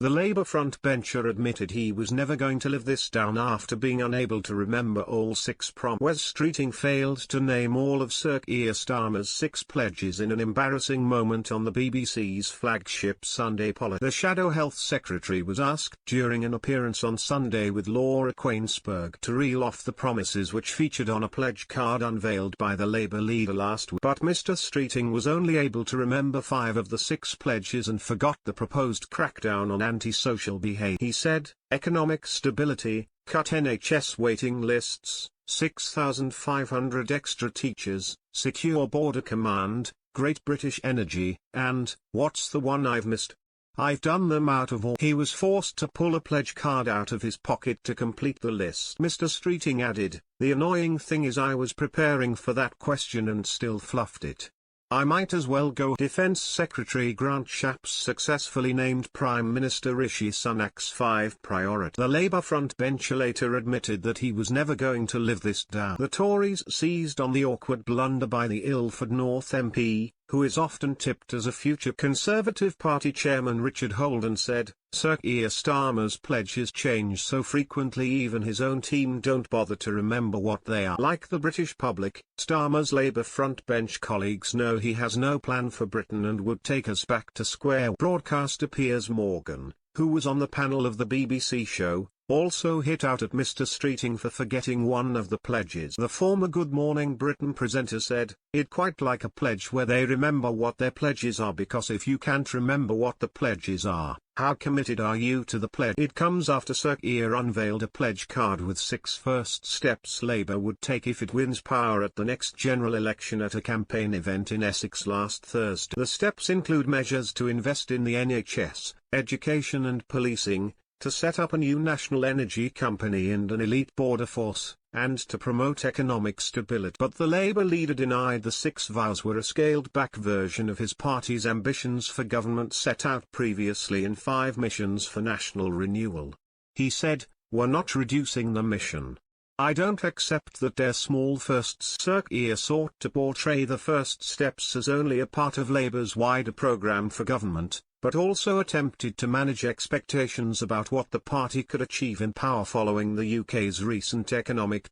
The Labour frontbencher admitted he was never going to live this down after being unable to remember all 6 promises. Wes Streeting failed to name all of Sir Keir Starmer's 6 pledges in an embarrassing moment on the BBC's flagship Sunday Politics. The Shadow Health Secretary was asked during an appearance on Sunday with Laura Kuenssberg to reel off the promises which featured on a pledge card unveiled by the Labour leader last week. But Mr Streeting was only able to remember 5 of the 6 pledges and forgot the proposed crackdown on antisocial behaviour. He said, economic stability, cut NHS waiting lists, 6,500 extra teachers, secure border command, Great British Energy, and, what's the one I've missed? I've done them out of all. He was forced to pull a pledge card out of his pocket to complete the list. Mr Streeting added, the annoying thing is I was preparing for that question and still fluffed it. I might as well go. Defence Secretary Grant Shapps successfully named Prime Minister Rishi Sunak's 5 priorities. The Labour frontbencher later admitted that he was never going to live this down. The Tories seized on the awkward blunder by the Ilford North MP, who is often tipped as a future Conservative Party chairman. Richard Holden said, Sir Keir Starmer's pledges change so frequently even his own team don't bother to remember what they are. Like the British public, Starmer's Labour frontbench colleagues know he has no plan for Britain and would take us back to square. Broadcaster Piers Morgan, who was on the panel of the BBC show, also hit out at Mr Streeting for forgetting one of the pledges. The former Good Morning Britain presenter said, "I'd quite like a pledge where they remember what their pledges are, because if you can't remember what the pledges are, how committed are you to the pledge?" It comes after Sir Keir unveiled a pledge card with 6 first steps Labour would take if it wins power at the next general election at a campaign event in Essex last Thursday. The steps include measures to invest in the NHS, education and policing, to set up a new national energy company and an elite border force, and to promote economic stability. But the Labour leader denied the 6 vows were a scaled-back version of his party's ambitions for government set out previously in 5 missions for national renewal. He said, "We're not reducing the mission. I don't accept that they're small firsts." Sir Keir sought to portray the first steps as only a part of Labour's wider programme for government, but also attempted to manage expectations about what the party could achieve in power following the UK's recent economic